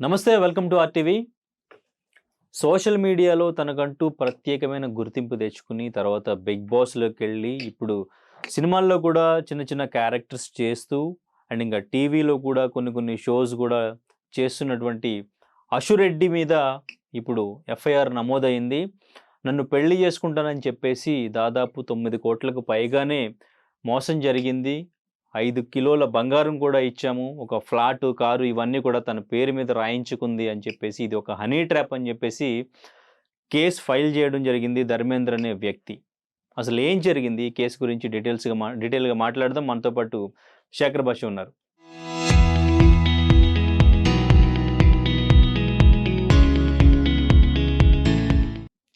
నమస్తే, welcome to RTV. Social మీడియాలో తనకంటూ ప్రత్యేకమైన గుర్తింపు తెచ్చుకుని తర్వాత బిగ్ బాస్‌లోకెళ్ళి ఇప్పుడు సినిమాల్లో కూడా చిన్న చిన్న క్యారెక్టర్స్ చేస్తూ అండ్ ఇంకా టీవీలో కూడా కొన్ని కొన్ని షోస్ కూడా చేస్తున్నటువంటి అశురెడ్డి మీద ఇప్పుడు ఎఫ్ఐఆర్ నమోదయింది. నన్ను పెళ్లి చేసుకుంటానని చెప్పేసి దాదాపు 9,00,00,000కు పైగానే మోసం జరిగింది. 5 కిలోల బంగారం కూడా ఇచ్చాము. ఒక ఫ్లాటు, కారు ఇవన్నీ కూడా తన పేరు మీద రాయించుకుంది అని చెప్పేసి ఇది ఒక హనీ ట్రాప్ అని చెప్పేసి కేస్ ఫైల్ చేయడం జరిగింది ధర్మేంద్ర అనే వ్యక్తి. అసలు ఏం జరిగింది? ఈ కేస్ గురించి డీటెయిల్‌గా మాట్లాడదాం. మనతో పాటు శేఖర్ భాష ఉన్నారు.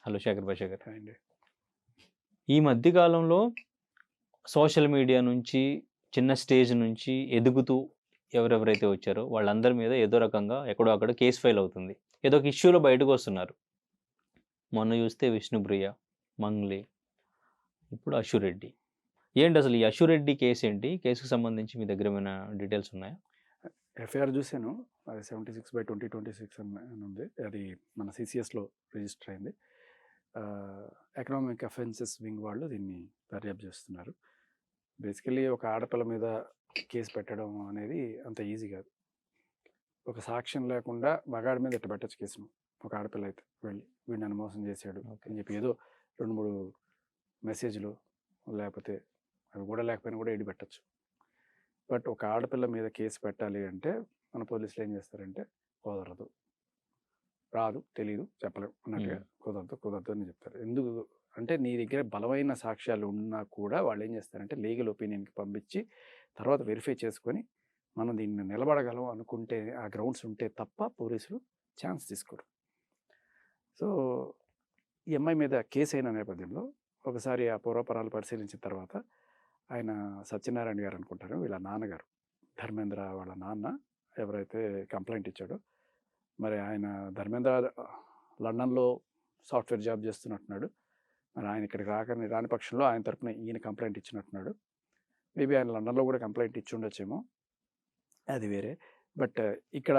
హలో శేఖర్ భాష గారు. అండి. ఈ మధ్య కాలంలో సోషల్ మీడియా నుంచి చిన్న స్టేజ్ నుంచి ఎదుగుతూ ఎవరెవరైతే వచ్చారో వాళ్ళందరి మీద ఏదో రకంగా ఎక్కడో అక్కడ కేస్ ఫైల్ అవుతుంది. ఏదో ఒక ఇష్యూలో బయటకు వస్తున్నారు. మొన్న చూస్తే విష్ణుప్రియ, మంగ్లీ, ఇప్పుడు అశురెడ్డి. ఏంటి అసలు ఈ అశురెడ్డి కేసు ఏంటి? కేసుకు సంబంధించి మీ దగ్గర ఏమైనా డీటెయిల్స్ ఉన్నాయా? ఎఫ్ఐఆర్ చూసాను. అది 76/2026 అని ఉంది. అది మన సిసిఎస్లో రిజిస్టర్ అయింది. ఎకనామిక్ అఫెన్సెస్ వింగ్ వాళ్ళు దీన్ని దర్యాప్తు చేస్తున్నారు. బేసికలీ ఒక ఆడపిల్ల మీద కేసు పెట్టడం అనేది అంత ఈజీ కాదు. ఒక సాక్ష్యం లేకుండా మగాడి మీద ఇట్ట పెట్టచ్చు కేసును. ఒక ఆడపిల్ల అయితే వెళ్ళి వీడు నన్ను మోసం చేశాడు అని చెప్పి ఏదో 2-3 మెసేజ్లు లేకపోతే అవి కూడా లేకపోయినా కూడా ఎడి పెట్టచ్చు. బట్ ఒక ఆడపిల్ల మీద కేసు పెట్టాలి అంటే మన పోలీసులు ఏం చేస్తారంటే కుదరదు, రాదు, తెలీదు, చెప్పలేము అన్నట్టుగా కుదరదు అని చెప్తారు. ఎందుకు అంటే నీ దగ్గర బలమైన సాక్ష్యాలు ఉన్నా కూడా వాళ్ళు ఏం చేస్తారంటే లీగల్ ఒపీనియన్కి పంపించి తర్వాత వెరిఫై చేసుకొని మనం దీన్ని నిలబడగలం అనుకుంటే ఆ గ్రౌండ్స్ ఉంటే తప్ప పోలీసులు ఛాన్స్ తీసుకోరు. సో ఈ అమ్మాయి మీద కేసు అయిన నేపథ్యంలో ఒకసారి ఆ పూర్వపరాలు పరిశీలించిన తర్వాత ఆయన సత్యనారాయణ గారు అనుకుంటారు, వీళ్ళ నాన్నగారు ధర్మేంద్ర వాళ్ళ నాన్న ఎవరైతే కంప్లైంట్ ఇచ్చాడో, మరి ఆయన ధర్మేంద్ర లండన్లో సాఫ్ట్వేర్ జాబ్ చేస్తున్నట్టున్నాడు. మరి ఆయన ఇక్కడికి రాని పక్షంలో ఆయన తరపున ఈయన కంప్లైంట్ ఇచ్చినట్టున్నాడు. మేబీ ఆయన లండన్లో కూడా కంప్లైంట్ ఇచ్చి ఉండొచ్చేమో, అది వేరే. బట్ ఇక్కడ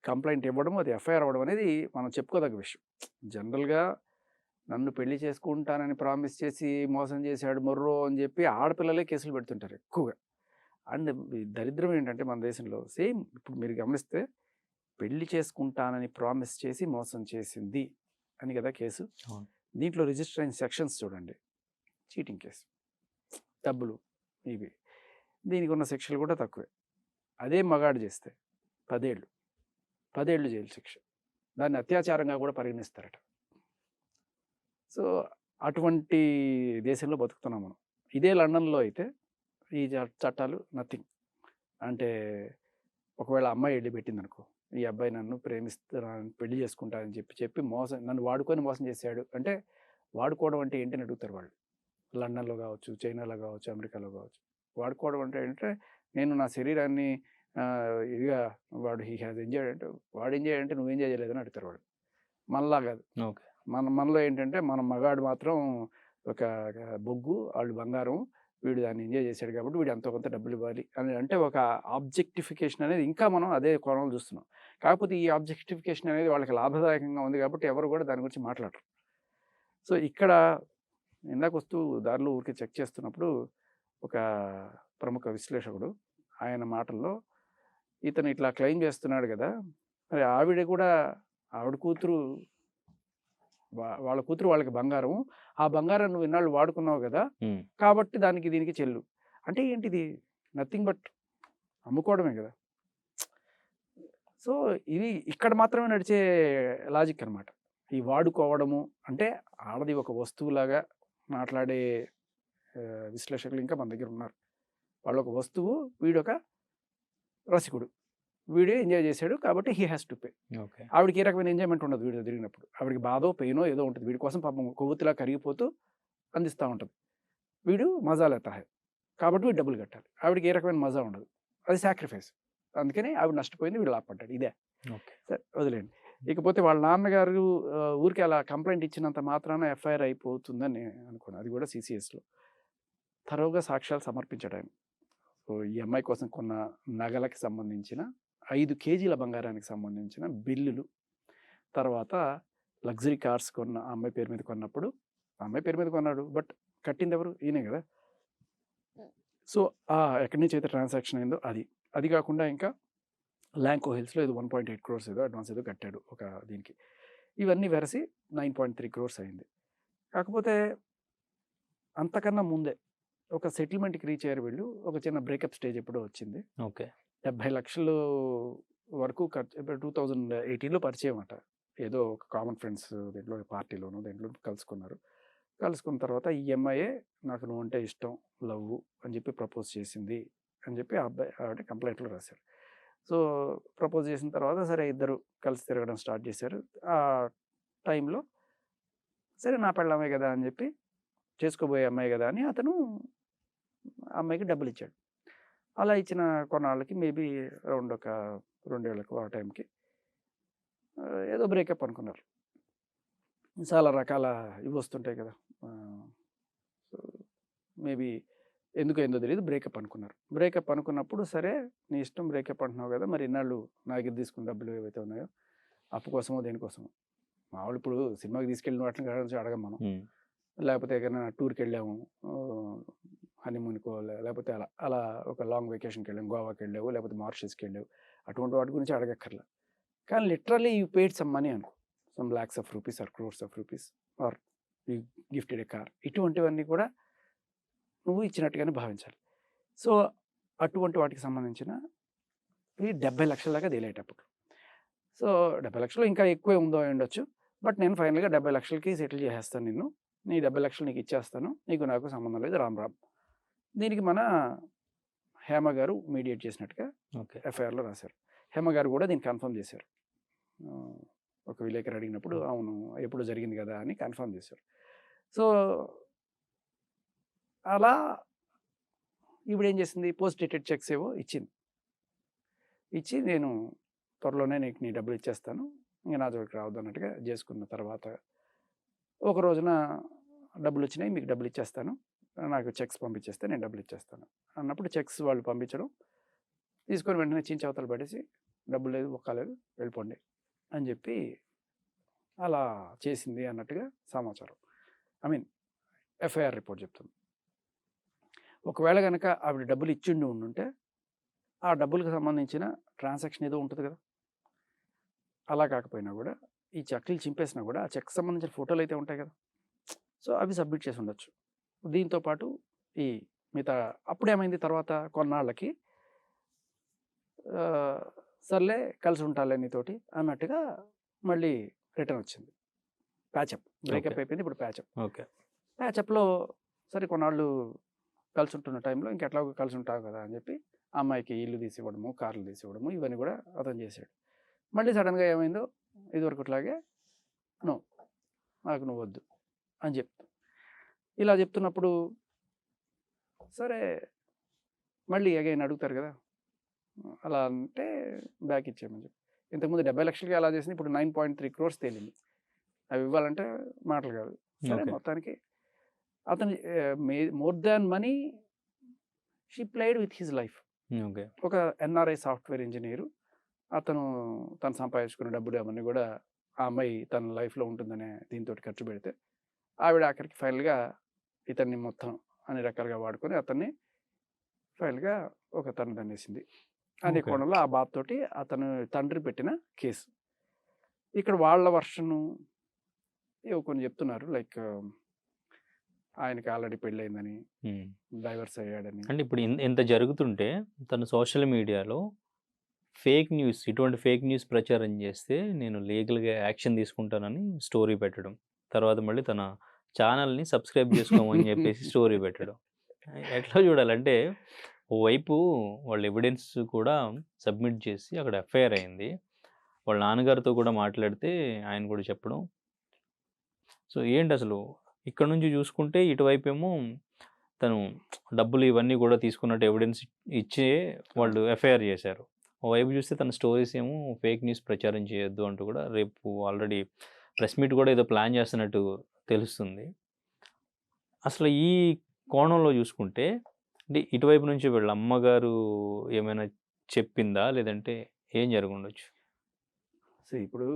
కంప్లైంట్ ఇవ్వడం, అది ఎఫ్ఐఆర్ అవ్వడం అనేది మనం చెప్పుకోదగ్గ విషయం. జనరల్గా నన్ను పెళ్లి చేసుకుంటానని ప్రామిస్ చేసి మోసం చేశాడు మొర్రో అని చెప్పి ఆడపిల్లలే కేసులు పెడుతుంటారు ఎక్కువగా. అండ్ దరిద్రం ఏంటంటే మన దేశంలో సేమ్ ఇప్పుడు మీరు గమనిస్తే పెళ్లి చేసుకుంటానని ప్రామిస్ చేసి మోసం చేసింది అని కదా కేసు. దీంట్లో రిజిస్టర్ అయిన సెక్షన్స్ చూడండి. చీటింగ్ కేసు, డబ్బులు, ఇవి. దీనికి ఉన్న శిక్షలు కూడా తక్కువే. అదే మగాడు చేస్తే 10 ఏళ్ళు జైలు శిక్ష. దాన్ని అత్యాచారంగా కూడా పరిగణిస్తారట. సో అటువంటి దేశంలో బతుకుతున్నాం మనం. ఇదే లండన్లో అయితే ఈ చట్టాలు నథింగ్. అంటే ఒకవేళ అమ్మాయి వెళ్ళి పెట్టింది అనుకో, ఈ అబ్బాయి నన్ను ప్రేమిస్తాను, పెళ్లి చేసుకుంటానని చెప్పి నన్ను వాడుకొని మోసం చేశాడు అంటే, వాడుకోవడం అంటే ఏంటని అడుగుతారు వాళ్ళు. లండన్లో కావచ్చు, చైనాలో కావచ్చు, అమెరికాలో కావచ్చు. వాడుకోవడం అంటే ఏంటంటే, నేను నా శరీరాన్ని ఇదిగా వాడు హీ హ్యాజ్ ఎంజాయ్ అంటే, వాడు ఎంజాయ్ అంటే నువ్వు ఎంజాయ్ చేయలేదని అడుగుతారు వాళ్ళు. మనలా కాదు. ఓకే, మనలో ఏంటంటే మనం మగాడు మాత్రం ఒక బొగ్గు, వాళ్ళు బంగారం, వీడు దాన్ని ఎంజాయ్ చేశాడు కాబట్టి వీడు ఎంతో కొంత డబ్బులు ఇవ్వాలి అని అంటే ఒక ఆబ్జెక్టిఫికేషన్ అనేది ఇంకా మనం అదే కోణంలో చూస్తున్నాం. కాకపోతే ఈ ఆబ్జెక్టిఫికేషన్ అనేది వాళ్ళకి లాభదాయకంగా ఉంది కాబట్టి ఎవరు కూడా దాని గురించి మాట్లాడరు. సో ఇక్కడ ఇందాక వస్తూ దారిలో ఊరికి చెక్ చేస్తున్నప్పుడు ఒక ప్రముఖ విశ్లేషకుడు ఆయన మాటల్లో ఇతను ఇట్లా క్లెయిమ్ చేస్తున్నాడు కదా, మరి ఆవిడ కూతురు, వాళ్ళ కూతురు వాళ్ళకి బంగారం, ఆ బంగారం నువ్వు ఇన్నాళ్ళు వాడుకున్నావు కదా, కాబట్టి దీనికి చెల్లు అంటే ఏంటిది? నథింగ్ బట్ అమ్ముకోవడమే కదా. సో ఇది ఇక్కడ మాత్రమే నడిచే లాజిక్ అనమాట. ఈ వాడుకోవడము అంటే ఆడది ఒక వస్తువులాగా మాట్లాడే విశ్లేషకులు ఇంకా మన దగ్గర ఉన్నారు. వాళ్ళు ఒక వస్తువు, వీడొక రసికుడు, వీడు ఎంజాయ్ చేశాడు కాబట్టి హీ హ్యాస్ టు పే. ఆవిడకి ఏ రకమైన ఎంజాయ్మెంట్ ఉండదు వీడితో తిరిగినప్పుడు. ఆవిడకి బాధో పెయినో ఏదో ఉంటుంది. వీడి కోసం పాపం కొవ్వొత్తిలా కరిగిపోతూ అందిస్తూ ఉంటుంది. వీడు మజా లేతా హై కాబట్టి వీడు డబ్బులు కట్టాలి. ఆవిడకి ఏ రకమైన మజా ఉండదు, అది సాక్రిఫైస్. అందుకని ఆవిడ నష్టపోయింది, వీడు లాభపడ్డాడు. ఇదే సరే వదిలేండి. ఇకపోతే వాళ్ళ నాన్నగారు ఊరికి అలా కంప్లైంట్ ఇచ్చినంత మాత్రాన ఎఫ్ఐఆర్ అయిపోతుందని అనుకున్నాను. అది కూడా సిసిఎస్లో తరువుగా సాక్ష్యాలు సమర్పించాడు ఆయన. సో ఈ అమ్మాయి కోసం కొన్న నగలకి సంబంధించిన 5 కేజీల బంగారానికి సంబంధించిన బిల్లులు, తర్వాత లగ్జరీ కార్స్ కొన్న ఆ అమ్మాయి పేరు మీద కొన్నప్పుడు, ఆ అమ్మాయి పేరు మీద కొన్నాడు. బట్ కట్టింది ఎవరు? ఈయనే కదా! సో, ఎక్కడి నుంచి అయితే ట్రాన్సాక్షన్ అయిందో అది. అది కాకుండా ఇంకా ల్యాంకో హిల్స్‌లో ఏదో 1.8 క్రోర్స్ ఏదో అడ్వాన్స్ ఏదో కట్టాడు ఒక దీనికి. ఇవన్నీ వెరసి 9.3 క్రోర్స్ అయింది. కాకపోతే అంతకన్నా ముందే ఒక సెటిల్మెంట్‌కి రీచ్ అయ్యారు వీళ్ళు. ఒక చిన్న బ్రేకప్ స్టేజ్ ఎప్పుడో వచ్చింది. ఓకే. 70 లక్షలు వరకు ఖర్చు. ఇప్పుడు 2018లో పరిచయం అట. ఏదో ఒక కామన్ ఫ్రెండ్స్ దీంట్లో పార్టీలోనో దేంట్లో కలుసుకున్నారు. కలుసుకున్న తర్వాత ఈ అమ్మాయే నాకు నువ్వంటే ఇష్టం, లవ్వు అని చెప్పి ప్రపోజ్ చేసింది అని చెప్పి ఆ అబ్బాయి ఆవిడ కంప్లెయింట్‌లో రాశారు. సో, ప్రపోజ్ చేసిన తర్వాత సరే ఇద్దరు కలిసి తిరగడం స్టార్ట్ చేశారు. ఆ టైంలో సరే నా పెళ్ళామే కదా అని చెప్పి, చేసుకోబోయే అమ్మాయి కదా అని అతను ఆ అమ్మాయికి డబ్బులిచ్చాడు. అలా ఇచ్చిన కొన్నాళ్ళకి మేబీ అరౌండ్ ఒక 2 ఏళ్లకు ఆ టైంకి ఏదో బ్రేకప్ అనుకున్నారు. చాలా రకాల ఇవి వస్తుంటాయి కదా! సో, మేబీ ఎందుకో ఏందో తెలీదు బ్రేకప్ అనుకున్నారు. బ్రేకప్ అనుకున్నప్పుడు సరే నీ ఇష్టం బ్రేకప్ అంటున్నావు కదా! మరి ఇన్నాళ్ళు నా దగ్గర తీసుకున్న డబ్బులు ఏవైతే ఉన్నాయో అప్పు కోసమో దేనికోసమో. మామూలు ఇప్పుడు సినిమాకి తీసుకెళ్ళిన వాటిని గురించి అడగం మనం. లేకపోతే ఎక్కడైనా టూర్‌కెళ్ళాము, హనీమూన్‌కో లేకపోతే అలా అలా ఒక లాంగ్ వెకేషన్‌కెళ్ళాము, గోవాకెళ్ళావు, లేకపోతే మారిషస్‌కెళ్ళావు. అటువంటి వాటి గురించి అడగక్కర్లా. కానీ literally you paid some money అనుకో. Some lakhs of rupees or crores of rupees or you gifted a car. ఇటువంటివన్నీ కూడా నువ్వు ఇచ్చినట్టుగానే భావించాలి. సో, అటువంటి వాటికి సంబంధించిన ఈ 70 లక్షల దాకా తేలేటప్పుడు. సో, 70 లక్షలు ఇంకా ఎక్కువే ఉందో అయ్యుండొచ్చు. బట్ నేను ఫైనల్‌గా 70 లక్షలకి సెటిల్ చేసేస్తాను నిన్ను. నీ 70 లక్షలు నీకు ఇచ్చేస్తాను. నీకు నాకు సంబంధం లేదు రామ్ రామ్. దీనికి మన హేమ గారు మీడియేట్ చేసినట్టుగా ఓకే. ఎఫ్ఐఆర్‌లో రాశారు. హేమ గారు కూడా దీన్ని కన్ఫర్మ్ చేశారు. ఒక విలేకరు అడిగినప్పుడు అవును ఎప్పుడో జరిగింది కదా అని కన్ఫర్మ్ చేశారు. సో, అలా ఈవిడేం చేసింది, పోస్ట్ డేటెడ్ చెక్స్ ఏవో ఇచ్చింది. ఇచ్చి నేను త్వరలోనే నీకు నీ డబ్బులు ఇచ్చేస్తాను. ఇంక నా జోలికి రావద్దు అన్నట్టుగా చేసుకున్న తర్వాత ఒక రోజున డబ్బులు వచ్చినాయి, మీకు డబ్బులు ఇచ్చేస్తాను, నాకు చెక్స్ పంపించేస్తే నేను డబ్బులు ఇచ్చేస్తాను అన్నప్పుడు చెక్స్ వాళ్ళు పంపించడం, తీసుకొని వెంటనే చించి అవతల పడేసి డబ్బులు లేదు ఒక్కలేదు వెళ్ళిపోండి అని చెప్పి అలా చేసింది అన్నట్టుగా సమాచారం. ఐ మీన్ ఎఫ్ఐఆర్ రిపోర్ట్ చెప్తుంది. ఒకవేళ కనుక ఆవిడ డబ్బులు ఇచ్చిండి ఉండుంటే ఆ డబ్బులకు సంబంధించిన ట్రాన్సాక్షన్ ఏదో ఉంటుంది కదా! అలా కాకపోయినా కూడా ఈ చెక్కులు చింపేసినా కూడా ఆ చెక్ సంబంధించిన ఫోటోలు అయితే ఉంటాయి కదా! సో, అవి సబ్మిట్ చేసి ఉండొచ్చు. దీంతో పాటు ఈ మిగతా అప్పుడేమైంది తర్వాత కొన్నాళ్ళకి సర్లే కలిసి ఉంటాలే నీతోటి అన్నట్టుగా మళ్ళీ రిటర్న్ వచ్చింది. ప్యాచప్. బ్రేకప్ అయిపోయింది. ఇప్పుడు ప్యాచప్. ఓకే. ప్యాచప్‌లో సరే కొన్నాళ్ళు కలిసి ఉంటున్న టైంలో ఇంకెట్లాగో కలిసి ఉంటావు కదా అని చెప్పి ఆ అమ్మాయికి ఇల్లు తీసి ఇవ్వడము, కార్లు తీసి ఇవ్వడము ఇవన్నీ కూడా అతను చేశాడు. మళ్ళీ సడన్‌గా ఏమైందో ఇదివరకట్లాగే నో నాకు నువ్వు వద్దు అని చెప్తా. ఇలా చెప్తున్నప్పుడు సరే మళ్ళీ అగైన్ అడుగుతారు కదా! అలా అంటే బ్యాక్ ఇచ్చేయమని చెప్పి. ఇంతకుముందు 70 లక్షలకి అలా చేసింది. ఇప్పుడు 9.3 క్రోర్స్ తేలింది. అవి ఇవ్వాలంటే మాటలు కాదు. సరే ఓకే. మొత్తానికి అతను more than money she played with his life. Okay. ఒక ఎన్ఆర్ఐ సాఫ్ట్‌వేర్ ఇంజినీరు. అతను తను సంపాదించుకున్న డబ్బులు అవన్నీ కూడా ఆ అమ్మాయి తన లైఫ్‌లో ఉంటుందనే దీనితోటి ఖర్చు పెడితే ఆవిడ ఆఖరికి ఫైనల్‌గా ఇతన్ని మొత్తం అన్ని రకాలుగా వాడుకొని అతన్ని ఫైనల్‌గా ఒక తన్నేసింది అనే ఓకే. కోణంలో ఆ బాధతోటి అతను తండ్రి పెట్టిన కేసు. ఇక్కడ వాళ్ళ వర్షను ఏవో కొన్ని చెప్తున్నారు. లైక్ ఆయనకి ఆల్రెడీ పెళ్ళయిందని, హ్మ్. డైవర్స్ అయ్యాడని. అంటే ఇప్పుడు ఇంత జరుగుతుంటే తను సోషల్ మీడియాలో ఫేక్ న్యూస్, ఇటువంటి ఫేక్ న్యూస్ ప్రచారం చేస్తే నేను లీగల్‌గా యాక్షన్ తీసుకుంటానని స్టోరీ పెట్టడం. తర్వాత మళ్ళీ తన ఛానెల్‌ని సబ్స్క్రైబ్ చేసుకోమని చెప్పేసి స్టోరీ పెట్టడం. ఎట్లా చూడాలంటే ఓవైపు వాళ్ళ ఎవిడెన్స్ కూడా సబ్మిట్ చేసి అక్కడ ఎఫ్ఐఆర్ అయింది. వాళ్ళ నాన్నగారితో కూడా మాట్లాడితే ఆయన కూడా చెప్పడం. సో, ఏంటసలు ఇక్కడ నుంచి చూసుకుంటే ఇటువైపేమో తను డబ్బులు ఇవన్నీ కూడా తీసుకున్నట్టు ఎవిడెన్స్ ఇచ్చే వాళ్ళు ఎఫ్ఐఆర్ చేశారు. ఓవైపు చూస్తే తన స్టోరీస్ ఏమో ఫేక్ న్యూస్ ప్రచారం చేయొద్దు అంటూ కూడా రేపు ఆల్రెడీ ప్రెస్ మీట్ కూడా ఏదో ప్లాన్ చేస్తున్నట్టు తెలుస్తుంది. అసలు ఈ కోణంలో చూసుకుంటే అంటే ఇటువైపు నుంచి వీళ్ళ అమ్మగారు ఏమైనా చెప్పిందా? లేదంటే ఏం జరుగుండొచ్చు? సో ఇప్పుడు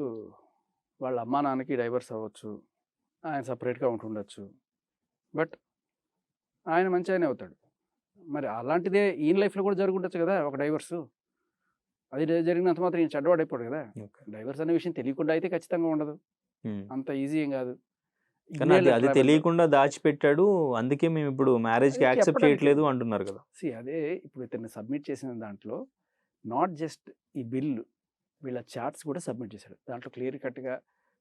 వాళ్ళ అమ్మా నాన్నకి డైవర్స్ అవ్వచ్చు, ఆయన సపరేట్గా ఉంటుండొచ్చు, బట్ ఆయన మంచి ఆయనే అవుతాడు. మరి అలాంటిదే ఈయన లైఫ్లో కూడా జరుగుండొచ్చు కదా ఒక డైవర్సు. అది జరిగినంత మాత్రం ఈయన చెడ్డవాడైపోడు కదా. ఓకే. డైవర్స్ అనే విషయం తెలియకుండా అయితే ఖచ్చితంగా ఉండదు, ఉమ్. అంత ఈజీ ఏం కాదు. కానీ అది ఇన్నేళ్ల అది ట్రావెల్లో తెలియకుండా దాచిపెట్టాడు. అందుకే మేము ఇప్పుడు మ్యారేజ్కి అది యాక్సెప్ట్ చెప్పడానికి చేయట్లేదు అంటున్నారు కదా. అదే ఇప్పుడు ఇతన్ని సబ్మిట్ చేసిన దాంట్లో నాట్ జస్ట్ ఈ బిల్లు, వీళ్ళ చాట్స్ కూడా సబ్మిట్ చేశాడు. దాంట్లో క్లియర్ కట్గా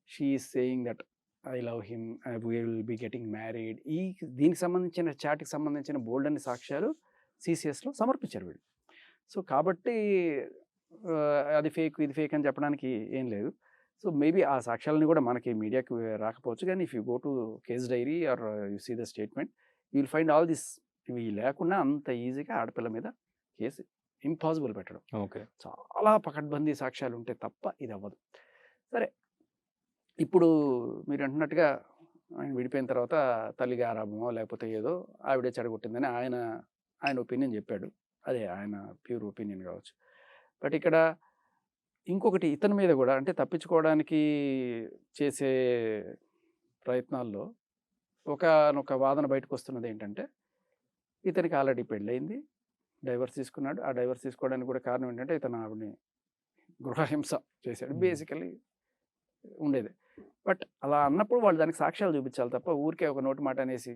she is saying that I love him, we will be getting married, దీనికి సంబంధించిన చాట్కి సంబంధించిన బోల్డ్ అనే సాక్ష్యాలు సిసిఎస్లో సమర్పించారు వీళ్ళు. సో కాబట్టి అది ఫేక్ ఇది ఫేక్ అని చెప్పడానికి ఏం లేదు. సో మేబీ ఆ సాక్ష్యాలని కూడా మనకి మీడియాకి రాకపోవచ్చు, కానీ if you go to case diary or you see the statement you will find all this. ఇవి లేకుండా అంత ఈజీగా ఆడపిల్ల మీద కేసు ఇంపాసిబుల్ పెట్టడం. ఓకే. చాలా పకడ్బందీ సాక్ష్యాలు ఉంటే తప్ప ఇది అవ్వదు. సరే, ఇప్పుడు మీరు అంటున్నట్టుగా ఆయన విడిపోయిన తర్వాత తల్లి గారాబమో లేకపోతే ఏదో ఆవిడే చెడగొట్టిందని ఆయన ఒపీనియన్ చెప్పాడు. అదే ఆయన ప్యూర్ ఒపీనియన్ కావచ్చు. బట్ ఇక్కడ ఇంకొకటి ఇతని మీద కూడా, అంటే తప్పించుకోవడానికి చేసే ప్రయత్నాల్లో ఒకనొక వాదన బయటకు వస్తున్నది ఏంటంటే, ఇతనికి ఆల్రెడీ పెళ్ళయింది, డైవర్స్ తీసుకున్నాడు. ఆ డైవర్స్ తీసుకోవడానికి కూడా కారణం ఏంటంటే ఇతను ఆవిడని గృహహింస చేశాడు బేసికలీ ఉండేది. బట్ అలా అన్నప్పుడు వాళ్ళు దానికి సాక్ష్యాలు చూపించాలి తప్ప ఊరికే ఒక నోటి మాట అనేసి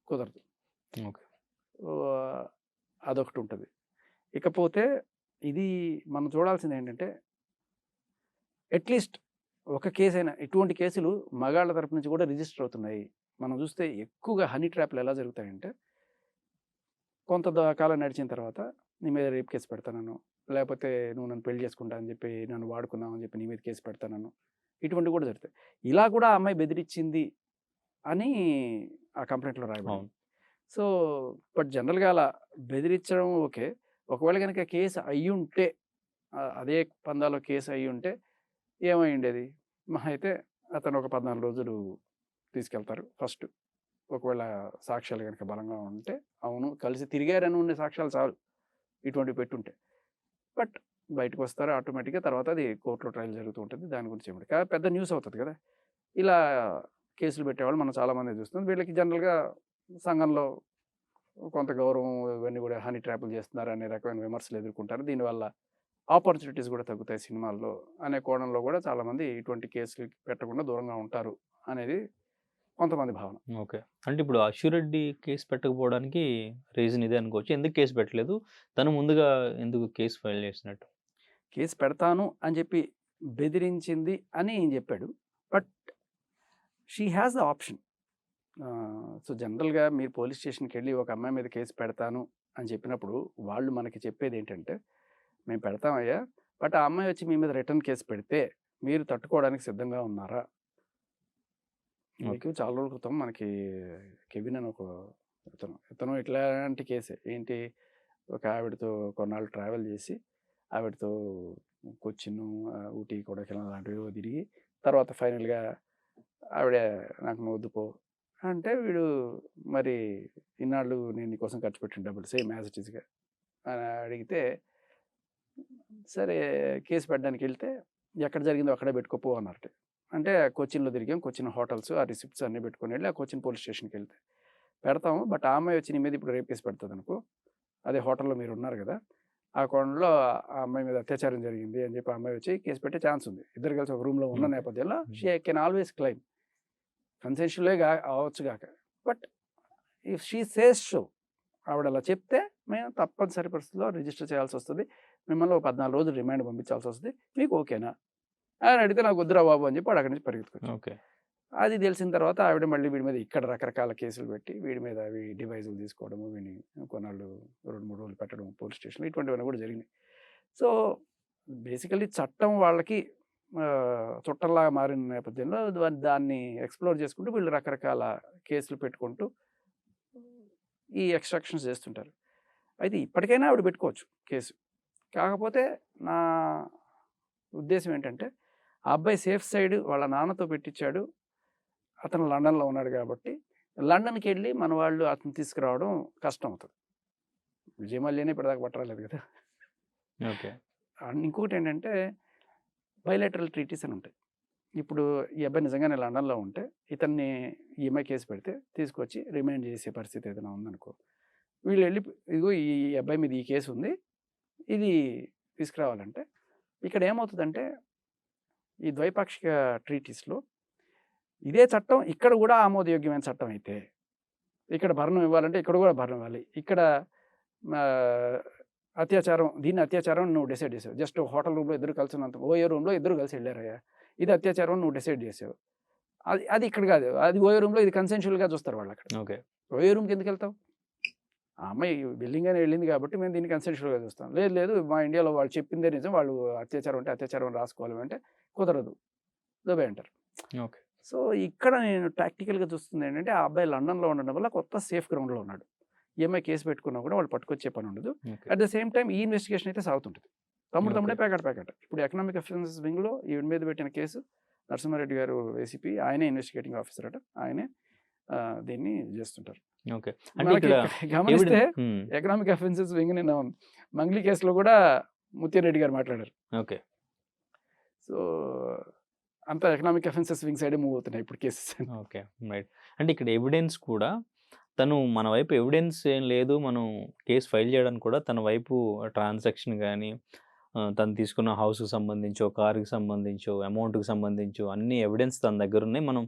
కుదరదు. ఓకే. అదొకటి ఉంటుంది. ఇకపోతే ఇది మనం చూడాల్సింది ఏంటంటే, అట్లీస్ట్ ఒక కేసైనా, ఇటువంటి కేసులు మగాళ్ళ తరపు నుంచి కూడా రిజిస్టర్ అవుతున్నాయి. మనం చూస్తే ఎక్కువగా హనీ ట్రాప్లు ఎలా జరుగుతాయంటే, కొంత కాలం నడిచిన తర్వాత నీ మీద రేప్ కేసు పెడతాను, లేకపోతే నువ్వు నన్ను పెళ్లి చేసుకుంటా అని చెప్పి నన్ను వాడుకున్నావు అని చెప్పి నీ మీద కేసు పెడతాను, ఇటువంటివి కూడా జరుగుతాయి. ఇలా కూడా ఆ అమ్మాయి బెదిరించింది అని ఆ కంప్లైంట్లో రాయబడింది. సో బట్ జనరల్గా అలా బెదిరించడం ఓకే. ఒకవేళ కనుక కేసు అయ్యి ఉంటే, అదే పందాలో కేసు అయ్యి ఉంటే ఏమై ఉండేది? మహా అయితే అతను ఒక 14 రోజులు తీసుకెళ్తారు ఫస్ట్. ఒకవేళ సాక్ష్యాలు కనుక బలంగా ఉంటే, అవును కలిసి తిరిగారని ఉండే సాక్ష్యాలు చాలు ఇటువంటివి పెట్టుంటే. బట్ బయటకు వస్తారు ఆటోమేటిక్గా. తర్వాత అది కోర్టులో ట్రయల్ జరుగుతూ ఉంటుంది. దాని గురించి ఏమిటి పెద్ద న్యూస్ అవుతుంది కదా. ఇలా కేసులు పెట్టేవాళ్ళు మనం చాలామంది చూస్తున్నాం. వీళ్ళకి జనరల్గా సంఘంలో కొంత గౌరవం ఇవన్నీ కూడా హనీ ట్రాపులు చేస్తున్నారు అనే రకమైన విమర్శలు ఎదుర్కొంటారు. దీనివల్ల ఆపర్చునిటీస్ కూడా తగ్గుతాయి సినిమాల్లో అనే కోణంలో కూడా చాలామంది ఇటువంటి కేసులు పెట్టకుండా దూరంగా ఉంటారు అనేది కొంతమంది భావన. ఓకే. అంటే ఇప్పుడు అశ్విరెడ్డి కేసు పెట్టకపోవడానికి రీజన్ ఇదే అనుకోవచ్చు. ఎందుకు కేసు పెట్టలేదు? తను ముందుగా ఎందుకు కేసు ఫైల్ చేసినట్టు? కేసు పెడతాను అని చెప్పి బెదిరించింది అని చెప్పాడు. But she has the option. So జనరల్గా మీరు పోలీస్ స్టేషన్కి వెళ్ళి ఒక అమ్మాయి మీద కేసు పెడతాను అని చెప్పినప్పుడు వాళ్ళు మనకి చెప్పేది ఏంటంటే, మేము పెడతామయ్యా, బట్ ఆ అమ్మాయి వచ్చి మీ మీద రిటర్న్ కేసు పెడితే మీరు తట్టుకోవడానికి సిద్ధంగా ఉన్నారా? మీకు చాలా రోజుల క్రితం మనకి కెవిన్ అని ఒక ఇతను ఇట్లాంటి కేసే. ఏంటి, ఒక ఆవిడతో కొన్నాళ్ళు ట్రావెల్ చేసి ఆవిడతో కొచ్చిన్, ఊటీ, కొడైకెనాల్ లాంటివి తిరిగి తర్వాత ఫైనల్గా ఆవిడ నాకు నువ్వు వద్దుపో అంటే, వీడు మరి ఇన్నాళ్ళు నేను నీకోసం ఖర్చు పెట్టిన డబ్బులు సేమ్ యాజ్ ఇట్ ఈస్గా అని అడిగితే, సరే కేసు పెట్టడానికి వెళ్తే ఎక్కడ జరిగిందో అక్కడే పెట్టుకోపో అన్నట్టు. అంటే కొచ్చిన్లో తిరిగాం, కొచ్చిన్ హోటల్స్ ఆ రిసిప్ట్స్ అన్నీ పెట్టుకొని వెళ్ళి ఆ కొచ్చిన్ పోలీస్ స్టేషన్కి వెళ్తే పెడతాము, బట్ ఆ అమ్మాయి వచ్చి నీ మీద ఇప్పుడు రేప్ కేసు పెడుతుంది అనుకో, అదే హోటల్లో మీరు ఉన్నారు కదా, ఆ కోణంలో ఆ అమ్మాయి మీద అత్యాచారం జరిగింది అని చెప్పి ఆ అమ్మాయి వచ్చి కేసు పెట్టే ఛాన్స్ ఉంది. ఇద్దరు కలిసి ఒక రూమ్లో ఉన్న నేపథ్యంలో షీ కెన్ ఆల్వేస్ క్లైమ్ కన్సెన్షువలే అవ్వచ్చు కాక. But if she says show, ఆవిడ అలా చెప్తే మేము తప్పనిసరి పరిస్థితుల్లో రిజిస్టర్ చేయాల్సి వస్తుంది, మిమ్మల్ని ఒక 14 రోజులు రిమాండ్ పంపించాల్సి వస్తుంది, మీకు ఓకేనా అని అడిగితే నాకు వద్దురా బాబు అని చెప్పి అక్కడి నుంచి పరిగెత్తుకొచ్చు. ఓకే. అది తెలిసిన తర్వాత ఆవిడ మళ్ళీ వీడి మీద ఇక్కడ రకరకాల కేసులు పెట్టి వీడి మీద డివైజులు తీసుకోవడము, వీడిని కొన్నాళ్ళు 2-3 రోజులు పెట్టడం పోలీస్ స్టేషన్లో, ఇటువంటివన్నీ కూడా జరిగినాయి. సో బేసికలీ చట్టం వాళ్ళకి చుట్టంలాగా మారిన నేపథ్యంలో దాన్ని ఎక్స్ప్లోర్ చేసుకుంటూ వీళ్ళు రకరకాల కేసులు పెట్టుకుంటూ ఈ ఎక్స్ట్రాక్షన్స్ చేస్తుంటారు. అయితే ఇప్పటికైనా ఆవిడ పెట్టుకోవచ్చు కేసు. కాకపోతే నా ఉద్దేశం ఏంటంటే, ఆ అబ్బాయి సేఫ్ సైడ్ వాళ్ళ నాన్నతో పెట్టించాడు, అతను లండన్లో ఉన్నాడు కాబట్టి లండన్కి వెళ్ళి మన వాళ్ళు అతను తీసుకురావడం కష్టం అవుతుంది. విజయమల్లినే ఇప్పటిదాకా పట్టరాలేదు కదా. ఓకే. ఇంకొకటి ఏంటంటే బైలేటరల్ ట్రీటీస్ అని ఉంటాయి. ఇప్పుడు ఈ అబ్బాయి నిజంగానే లండన్‌లో ఉంటే ఇతన్ని ఈ అమ్మాయి కేసు పెడితే తీసుకొచ్చి రిమైండ్ చేసే పరిస్థితి ఏదైనా ఉందనుకో, వీళ్ళు వెళ్ళి ఇదిగో ఈ అబ్బాయి మీద ఈ కేసు ఉంది, ఇది తీసుకురావాలంటే ఇక్కడ ఏమవుతుందంటే ఈ ద్వైపాక్షిక ట్రీటీస్‌లో ఇదే చట్టం ఇక్కడ కూడా ఆమోదయోగ్యమైన చట్టం అయితే, ఇక్కడ భరణం ఇవ్వాలంటే ఇక్కడ కూడా భరణం ఇవ్వాలి. ఇక్కడ అత్యాచారం, దీన్ని అత్యాచారం నువ్వు డిసైడ్ చేసావు. జస్ట్ హోటల్ రూమ్‌లో ఇద్దరు కలిసి ఉన్నంత, ఓయో రూమ్‌లో ఇద్దరు కలిసి వెళ్ళారయ్యా, ఇది అత్యాచారం నువ్వు డిసైడ్ చేసావు. అది అది ఇక్కడ కాదు, అది ఓయో రూమ్‌లో, ఇది కన్సెన్షువల్‌గా చూస్తారు వాళ్ళు అక్కడ. ఓకే. ఓయో రూమ్‌కి ఎందుకు వెళ్తావు? ఆ అమ్మాయి బిల్డింగ్‌గానే వెళ్ళింది కాబట్టి మేము దీన్ని కన్సెన్షువల్‌గా చూస్తాం. లేదు లేదు మా ఇండియాలో వాళ్ళు చెప్పిందే నిజం, వాళ్ళు అత్యాచారం అంటే అత్యాచారం రాసుకోవాలి అంటే కుదరదు, దుబాయ్ అంటారు. ఓకే. సో ఇక్కడ నేను ప్రాక్టికల్‌గా చూస్తుంది ఏంటంటే ఆ అబ్బాయి లండన్‌లో ఉండడం వల్ల కొత్త సేఫ్ గ్రౌండ్‌లో ఉన్నాడు. ఈఎంఐ కేసు పెట్టుకున్నా కూడా వాళ్ళు పట్టుకొచ్చే పని ఉండదు. అట్ ద సేమ్ టైం ఈ ఇన్వెస్టిగేషన్ అయితే సాగుతుంటుంది. తమ్ముడే ప్యాకెట్. ఇప్పుడు ఎకనామిక్ అఫెన్సెస్ వింగ్‌లో ఈవిడ మీద పెట్టిన కేసు నరసింహారెడ్డి గారు ఏసీపీ, ఆయనే ఇన్వెస్టిగేటింగ్ ఆఫీసర్ అట, ఆయనే దీన్ని చేస్తుంటారు. ఓకే. అంటే మనకి ఇక్కడ గమనిస్తే ఎకనామిక్ అఫెన్సెస్ వింగ్ నిన్న మంగ్లీ కేసులో కూడా ముత్యారెడ్డి గారు మాట్లాడారు. ఓకే. సో అంతా ఎకనామిక్ అఫెన్సెస్ వింగ్ సైడే మూవ్ అవుతున్నాయి ఇప్పుడు కేసెస్. ఓకే. రైట్. అంటే ఇక్కడ ఎవిడెన్స్ కూడా తను మన వైపు ఎవిడెన్స్ ఏం లేదు, మనం కేసు ఫైల్ చేయడానికి కూడా తన వైపు ట్రాన్సాక్షన్ గానీ, తను తీసుకున్న హౌస్‌కి సంబంధించో, కార్‌కి సంబంధించో, అమౌంట్‌కి సంబంధించో అన్ని ఎవిడెన్స్ తన దగ్గర ఉన్నాయి. మనం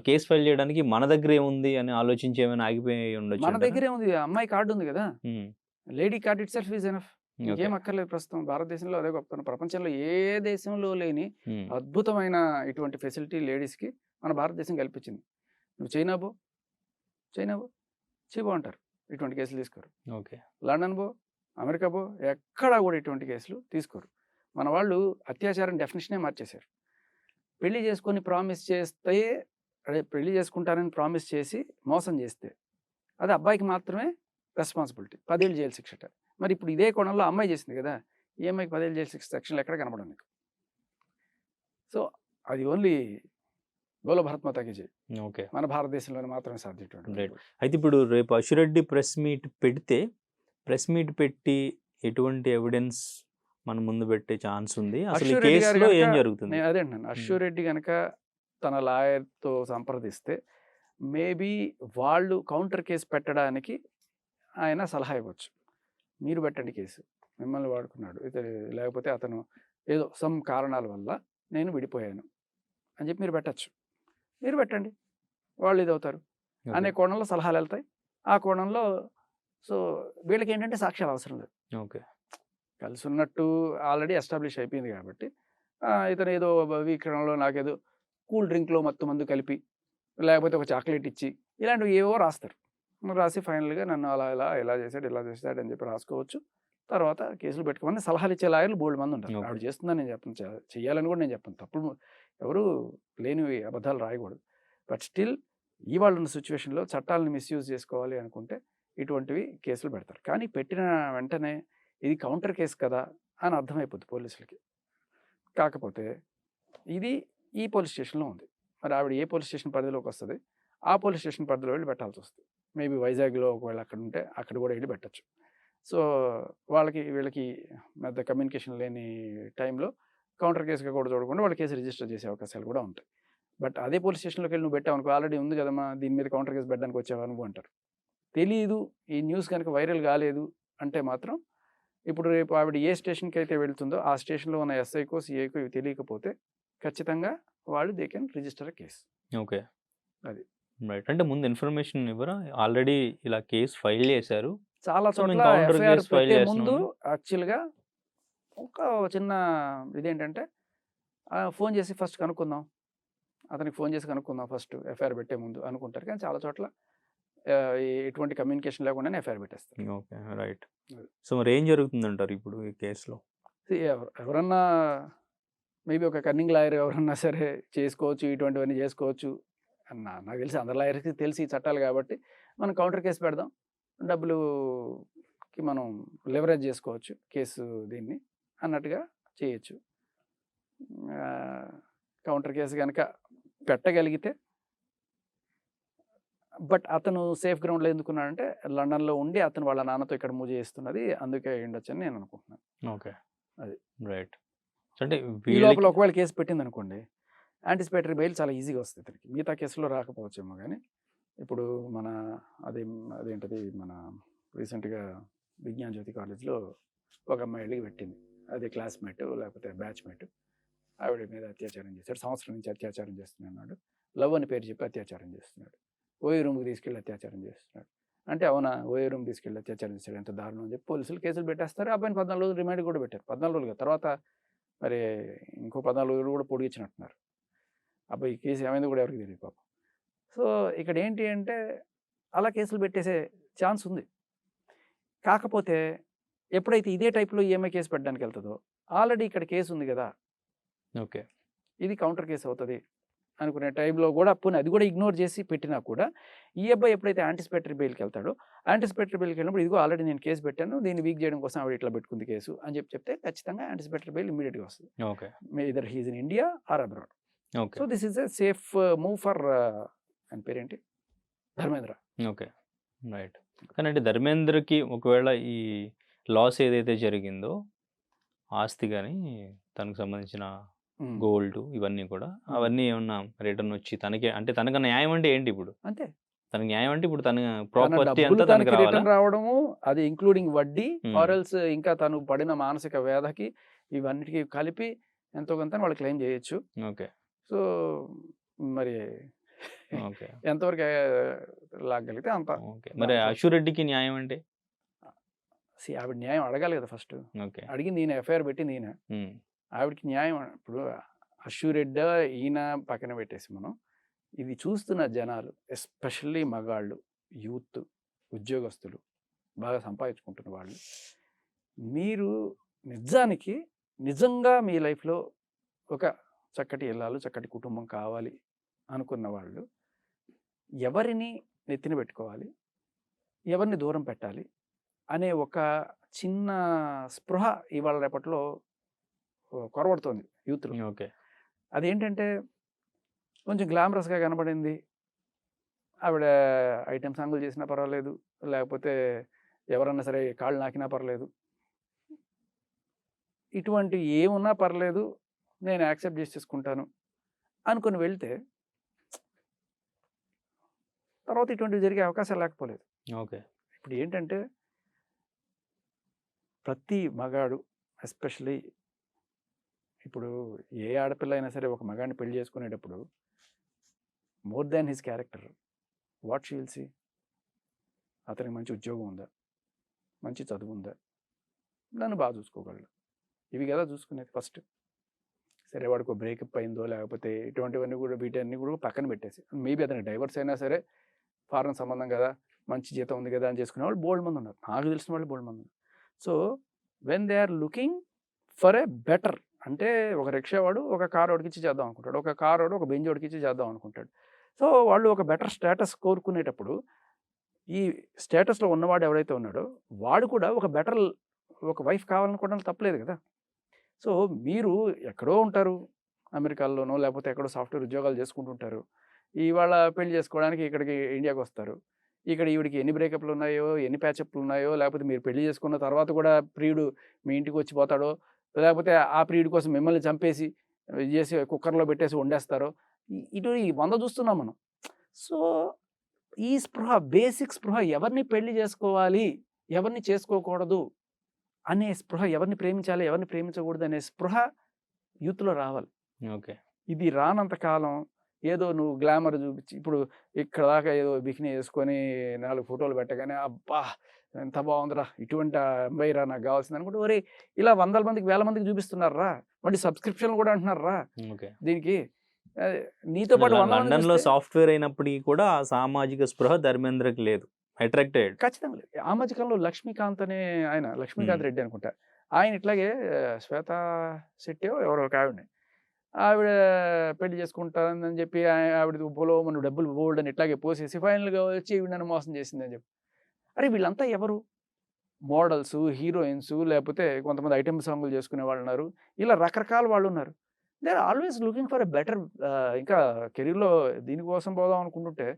కేస్ ఫైల్ చేయడానికి మన దగ్గర ఏముంది అని ఆలోచించి ఏమైనా ఆగిపోయి ఉండొచ్చు మన అంటారా? దగ్గరే ఉంది, అమ్మాయి కార్డు ఉంది కదా, హ్మ్. Lady card it self is enough. Okay. ఇంకేం అక్కర్లేదు ప్రస్తుతం భారతదేశంలో, అదే గొప్పతనం. ప్రపంచంలో ఏ దేశంలో లేని హ్మ్. అద్భుతమైన ఇటువంటి ఫెసిలిటీ లేడీస్కి మన భారతదేశం కల్పించింది. నువ్వు చైనా పో చీబో అంటారు, ఇటువంటి కేసులు తీసుకోరు. ఓకే. లండన్ పో, అమెరికా పో, ఎక్కడా కూడా ఇటువంటి కేసులు తీసుకోరు. మన వాళ్ళు అత్యాచారం డెఫినేషనే మార్చేశారు. పెళ్లి చేసుకొని ప్రామిస్ చేస్తే, అదే పెళ్లి చేసుకుంటానని ప్రామిస్ చేసి మోసం చేస్తే అది అబ్బాయికి మాత్రమే రెస్పాన్సిబిలిటీ, 10 ఏళ్ళు జైలు శిక్షట. మరి ఇప్పుడు ఇదే కోణంలో అమ్మాయి చేసింది కదా, ఈ అమ్మాయికి 10 ఏళ్ళు జైలు శిక్ష సెక్షన్లు ఎక్కడ కనపడదు నీకు. సో అది ఓన్లీ బోలో భారత్ మాతాకి జై, ఓకే. మన భారతదేశంలోనే మాత్రమే సాధ్యం. రైట్. అయితే ఇప్పుడు రేపు అశురెడ్డి ప్రెస్ మీట్ పెడితే, ప్రెస్ మీట్ పెట్టి ఎటువంటి ఎవిడెన్స్ మన ముందు పెట్టే ఛాన్స్ ఉంది? అసలు ఈ అశ్వరెడ్డి గారు కేసులో ఏం గనక, జరుగుతుంది? నేను అదే అంటున్నాను, అశ్వరెడ్డి కనుక తన లాయర్తో సంప్రదిస్తే మేబీ వాళ్ళు కౌంటర్ కేసు పెట్టడానికి ఆయన సలహా ఇవ్వచ్చు. మీరు పెట్టండి కేసు, మిమ్మల్ని వాడుకున్నాడు ఇతను, లేకపోతే అతను ఏదో సమ్ కారణాల వల్ల నేను విడిపోయాను అని చెప్పి మీరు పెట్టచ్చు. మీరు పెట్టండి, వాళ్ళు ఇది అవుతారు అనే కోణంలో సలహాలు వెళ్తాయి. ఆ కోణంలో సో వీళ్ళకి ఏంటంటే సాక్ష్యాలు అవసరం లేదు. ఓకే. కలిసి ఉన్నట్టు ఆల్రెడీ ఎస్టాబ్లిష్ అయిపోయింది కాబట్టి ఇతను ఏదో వీక్షణంలో నాకేదో కూల్ డ్రింక్లో మొత్తం మందు కలిపి, లేకపోతే ఒక చాక్లెట్ ఇచ్చి, ఇలాంటివి ఏవో రాస్తారు. రాసి ఫైనల్గా నన్ను ఇలా చేశాడు అని చెప్పి రాసుకోవచ్చు. తర్వాత కేసులు పెట్టుకోమని సలహాలు ఇచ్చే లాయర్లు బోల్డ్ మంది ఉంటారు. ఆవిడ చేస్తుందని నేను చెప్పను, చెయ్యాలని కూడా నేను చెప్పను. తప్పుడు ఎవరు లేనివి అబద్ధాలు రాయకూడదు. బట్ స్టిల్ ఇవాళ ఉన్న సిచ్యువేషన్లో చట్టాలను మిస్యూజ్ చేసుకోవాలి అనుకుంటే ఇటువంటివి కేసులు పెడతారు. కానీ పెట్టిన వెంటనే ఇది కౌంటర్ కేసు కదా అని అర్థమైపోద్ది పోలీసులకి. కాకపోతే ఇది ఈ పోలీస్ స్టేషన్లో ఉంది, మరి ఆవిడ ఏ పోలీస్ స్టేషన్ పరిధిలోకి వస్తుంది, ఆ పోలీస్ స్టేషన్ పరిధిలో వెళ్ళి పెట్టాల్సి వస్తుంది. మేబీ వైజాగ్లో ఒకవేళ అక్కడ ఉంటే అక్కడ కూడా వెళ్ళి పెట్టచ్చు. సో వీళ్ళకి పెద్ద కమ్యూనికేషన్ లేని టైంలో కౌంటర్ కేసుగా కూడా చూడకుండా వాళ్ళు కేసు రిజిస్టర్ చేసే అవకాశాలు కూడా ఉంటాయి. బట్ అదే పోలీస్ స్టేషన్లోకి వెళ్ళి నువ్వు పెట్టావు అనుకో, ఆల్రెడీ ఉంది కదమ్మా దీని మీద కౌంటర్ కేసు పెట్టడానికి వచ్చావా నువ్వు అంటారు. తెలీదు, ఈ న్యూస్ కనుక వైరల్ కాలేదు అంటే మాత్రం, ఇప్పుడు రేపు ఆవిడ ఏ స్టేషన్కి అయితే వెళ్తుందో ఆ స్టేషన్లో ఉన్న ఎస్ఐకో సిఐకో ఇవి తెలియకపోతే ఖచ్చితంగా వాళ్ళు they can register case. Okay. అది రైట్. అంటే ముందు ఇన్ఫర్మేషన్ ఇవ్వరా? ఆల్రెడీ ఇలా కేసు ఫైల్ చేశారు, చాలా సో మేము చోట్ల కౌంటర్ ఎఫ్ఐఆర్ కేసు ఫైల్ పెట్టే చేస్తున్నాం ముందు అని. యాక్చువల్గా ఒక చిన్న ఇదేంటంటే ఫోన్ చేసి ఫస్ట్ కనుక్కుందాం, అతనికి ఫోన్ చేసి కనుక్కుందాం ఫస్ట్ ఎఫ్ఐఆర్ పెట్టే ముందు అనుకుంటారు. కానీ చాలా చోట్ల ఎటువంటి కమ్యూనికేషన్ లేకుండానే ఎఫ్ఐఆర్ పెట్టేస్తారు. ఓకే. రైట్. సో మరి ఏం జరుగుతుందంటారు ఇప్పుడు ఈ కేసులో? ఎవరన్నా మేబీ ఒక కన్నింగ్ లాయర్ ఎవరన్నా సరే చేసుకోవచ్చు, ఇటువంటివన్నీ చేసుకోవచ్చు. నాకు తెలిసి అందరు లాయర్స్కి తెలిసి ఈ చట్టాలు కాబట్టి మనం కౌంటర్ కేసు పెడదాం, డబ్బులుకి మనం లెవరేజ్ చేసుకోవచ్చు కేసు దీన్ని అన్నట్టుగా చేయొచ్చు. కౌంటర్ కేసు కనుక పెట్టగలిగితే, బట్ అతను సేఫ్ గ్రౌండ్లో ఎందుకున్నాడంటే లండన్లో ఉండి అతను వాళ్ళ నాన్నతో ఇక్కడ మూవ్ చేస్తున్నది అందుకే ఉండొచ్చు అని నేను అనుకుంటున్నాను. ఓకే. అది. రైట్. అంటే ఈ వీళ్ళకి లోపల ఒకవేళ కేసు పెట్టిందనుకోండి, యాంటిసిపేటరీ బెయిల్ చాలా ఈజీగా వస్తుంది ఇతనికి. మిగతా కేసులో రాకపోవచ్చేమో గానీ, ఇప్పుడు మన అదేంటది మన రీసెంట్‌గా విజ్ఞాన్ జ్యోతి కాలేజ్‌లో ఒక అమ్మాయి ఎళ్లి పెట్టింది. అది క్లాస్‌మేట్ లేకపోతే బ్యాచ్‌మేట్. ఆవిడ మీద అత్యాచారం చేశాడు. సంవత్సరం నుంచి అత్యాచారం చేస్తున్నాడు. లవ్ అని పేరు చెప్పి అత్యాచారం చేస్తున్నాడు. ఓయూ రూమ్‌కి తీసుకెళ్ళి అత్యాచారం చేస్తున్నాడు. అంటే అవునా, ఓయూ రూమ్‌కి తీసుకెళ్ళి అత్యాచారం చేశాడు, ఎంత దారుణం అని చెప్పి పోలీసులు కేసులు పెట్టేస్తారు. ఆ అబ్బాయిని 14 రోజులు రిమాండ్ కూడా పెట్టారు. 14 రోజులు కాదు, తర్వాత మరి ఇంకో 14 రోజులు కూడా పొడిగించినట్టున్నారు. అబ్బాయి ఈ కేసు ఏమైందో కూడా ఎవరికీ తెలియదు పాపం. సో ఇక్కడ ఏంటి అంటే అలా కేసులు పెట్టేసే ఛాన్స్ ఉంది. కాకపోతే ఎప్పుడైతే ఇదే టైప్‌లో ఈఎంఐ కేసు పెట్టడానికి వెళ్తదో, ఆల్రెడీ ఇక్కడ కేసు ఉంది కదా, ఓకే. ఇది కౌంటర్ కేసు అవుతది అనుకునే టైంలో కూడా పోనీ అది కూడా ఇగ్నోర్ చేసి పెట్టినా కూడా, ఈ అబ్బాయి ఎప్పుడైతే యాంటిసిపేటరీ బెయిల్‌కి వెళ్తాడో, యాంటిసిపేటరీ బెయిల్‌కి వెళ్ళినప్పుడు ఇదిగో ఆల్రెడీ నేను కేసు పెట్టాను, దీన్ని వీక్ చేయడం కోసం ఆవిడ ఇట్లా పెట్టుకుంది కేసు అని చెప్తే ఖచ్చితంగా యాంటిసిపేటరీ బెయిల్ ఇమ్మీడియట్‌గా వస్తుంది. Okay. Either he is in India or abroad. Okay. So this is a safe move for ఆయన పేరేంటి, ధర్మేంద్ర. ఓకే. రైట్. కానీ అంటే ధర్మేంద్రకి ఒకవేళ ఈ లాస్ ఏదైతే జరిగిందో, ఆస్తి గాని, తనకు సంబంధించిన గోల్డ్ ఇవన్నీ కూడా, అవన్నీ ఏమన్నా రిటర్న్ వచ్చి తనకే అంటే తనకు న్యాయం అంటే ఏంటి ఇప్పుడు? అంతే. తనకి న్యాయం అంటే ఇప్పుడు తన తన ప్రాపర్టీ డబ్బులు అంతా తనకి తనకి రావాలా? రిటర్న్ రావడము, అది ఇంక్లూడింగ్ వడ్డీ హ్మ్. ఆర్ ఎల్స్ ఇంకా తను పడిన మానసిక వేదకి ఇవన్నిటికి కలిపి ఎంతో కొంత వాళ్ళు క్లెయిమ్ చేయొచ్చు. ఓకే. సో మరి ఓకే. ఎంతవరకు లాగలిగితే అంత. ఓకే. మరి అశురెడ్డికి న్యాయం అంటే? ఆవిడ న్యాయం అడగాలి కదా ఫస్ట్. ఓకే. అడిగింది ఈయన, ఎఫ్ఐఆర్ పెట్టింది ఈయన. హ్మ్. ఆవిడకి న్యాయం ఇప్పుడు అష్యూరెడ్డా ఈయన పక్కన పెట్టేసి మనం ఇది చూస్తున్న జనాలు, ఎస్పెషల్లీ మగాళ్ళు, యూత్, ఉద్యోగస్తులు, బాగా సంపాదించుకుంటున్న వాళ్ళు, మీరు నిజంగా మీ లైఫ్లో ఒక చక్కటి ఇల్లాలు, చక్కటి కుటుంబం కావాలి అనుకున్న వాళ్ళు ఎవరిని నెత్తిన పెట్టుకోవాలి, ఎవరిని దూరం పెట్టాలి అనే ఒక చిన్న స్పృహ ఇవాళ రేపట్లో కొరవడుతోంది యూత్లో. ఓకే. అదేంటంటే కొంచెం గ్లామరస్గా కనబడింది, ఆవిడ ఐటెం సాంగులు చేసినా పర్వాలేదు, లేకపోతే ఎవరన్నా సరే కాళ్ళు నాకినా పర్లేదు, ఇటువంటి ఏమున్నా పర్లేదు, నేను యాక్సెప్ట్ చేసేసుకుంటాను అనుకుని వెళ్తే తర్వాత ఇటువంటివి జరిగే అవకాశాలు లేకపోలేదు. ఓకే. ఇప్పుడు ఏంటంటే ప్రతి మగాడు, ఎస్పెషలీ ఇప్పుడు ఏ ఆడపిల్ల అయినా సరే ఒక మగాడిని పెళ్లి చేసుకునేటప్పుడు more than his character, what she will see, అతనికి మంచి ఉద్యోగం ఉందా, మంచి చదువు ఉందా, నన్ను బాగా చూసుకోగలడు, ఇవి కదా చూసుకునేది ఫస్ట్. సరే వాడికి బ్రేకప్ అయిందో లేకపోతే ఇటువంటివన్నీ కూడా వీటన్నీ కూడా పక్కన పెట్టేసి, మేబీ అతనికి డైవర్స్ అయినా సరే ఫారెన్ సంబంధం కదా, మంచి జీతం ఉంది కదా అని చేసుకునే వాళ్ళు బోల్డ్ మంది ఉన్నారు, నాకు తెలిసిన వాళ్ళు బోల్డ్ మంది ఉన్నారు. So when they are looking for a better, అంటే ఒక రిక్షా వాడు ఒక కార్ వాడికి ఇచ్చి చేద్దాం అనుకుంటాడు, ఒక కార్ వాడు ఒక బెంజ్ వాడికి ఇచ్చి చేద్దాం అనుకుంటాడు. సో వాళ్ళు ఒక బెటర్ స్టేటస్ కోరుకునేటప్పుడు ఈ స్టేటస్లో ఉన్నవాడు ఎవరైతే ఉన్నాడో వాడు కూడా ఒక వైఫ్ కావాలనుకోవడం తప్పలేదు కదా. సో మీరు ఎక్కడో ఉంటారు, అమెరికాలోనో లేకపోతే ఎక్కడో సాఫ్ట్వేర్ ఉద్యోగాలు చేసుకుంటుంటారు, ఇవాళ పెళ్లి చేసుకోవడానికి ఇక్కడికి ఇండియాకి వస్తారు. ఇక్కడ ఈవిడికి ఎన్ని బ్రేకప్లు ఉన్నాయో, ఎన్ని ప్యాచప్లు ఉన్నాయో, లేకపోతే మీరు పెళ్లి చేసుకున్న తర్వాత కూడా ప్రియుడు మీ ఇంటికి వచ్చి పోతాడో, లేకపోతే ఆ ప్రియుడి కోసం మిమ్మల్ని చంపేసి చేసి కుక్కర్లో పెట్టేసి వండేస్తారో, ఇటు 100 చూస్తున్నాం మనం. సో ఈ స్పృహ, బేసిక్ స్పృహ, ఎవరిని పెళ్లి చేసుకోవాలి, ఎవరిని చేసుకోకూడదు అనే స్పృహ, ఎవరిని ప్రేమించాలి, ఎవరిని ప్రేమించకూడదు అనే స్పృహ యూత్లో రావాలి. ఓకే. ఇది రానంత కాలం ఏదో నువ్వు గ్లామర్ చూపించి, ఇప్పుడు ఇక్కడ దాకా ఏదో బికినీ వేసుకొని 4 ఫోటోలు పెట్టగానే అబ్బా ఎంత బాగుందిరా, ఇటువంటి అమ్మాయి రా నాకు కావాల్సింది అనుకుంటే, ఒరే ఇలా 100 మందికి 1000 మందికి చూపిస్తున్నారా, మళ్ళీ సబ్స్క్రిప్షన్ కూడా అంటున్నారా ఓకే. దీనికి. నీతో పాటు 100 మంది లండన్ లో చూస్తే సాఫ్ట్వేర్ అయినప్పటికీ కూడా ఆ సామాజిక స్పృహ ధర్మేంద్రకి లేదు, అట్రాక్టెడ్. ఖచ్చితంగా లేదు. ఆ మధ్యకాలంలో లక్ష్మీకాంత్ అనే ఆయన, లక్ష్మీకాంత్ రెడ్డి అనుకుంటా, ఆయన ఇట్లాగే శ్వేత శెట్టి ఎవరో ఒక ఆవిడ పెళ్లి చేసుకుంటానని చెప్పి ఆవిడ ఉప్పులో మన డబ్బులు బోల్డ్ అని ఇట్లాగే పోసేసి ఫైనల్గా వచ్చి ఈవిడ నన్ను మోసం చేసిందని చెప్పి. అరే వీళ్ళంతా ఎవరు, మోడల్స్, హీరోయిన్స్, లేకపోతే కొంతమంది ఐటెం సాంగులు చేసుకునే వాళ్ళు ఉన్నారు, ఇలా రకరకాల వాళ్ళు ఉన్నారు. They are always looking for a better, ఇంకా కెరీర్లో దీనికోసం పోదాం అనుకుంటుంటే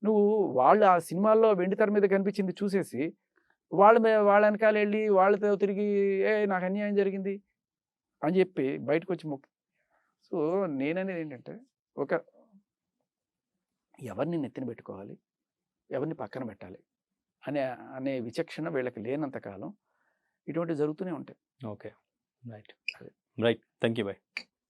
నువ్వు వాళ్ళు ఆ సినిమాల్లో వెండి తెర మీద కనిపించింది చూసేసి వాళ్ళ వెనకాల వెళ్ళి వాళ్ళతో తిరిగి నాకు అన్యాయం జరిగింది, అని చెప్పి బయటకు వచ్చి సో నేననేది ఏంటంటే ఎవరిని నెత్తిన పెట్టుకోవాలి, ఎవరిని పక్కన పెట్టాలి అనే అనే విచక్షణ వీళ్ళకి లేనంత కాలం ఇటువంటివి జరుగుతూనే ఉంటాయి. Okay, right right. Thank you bye.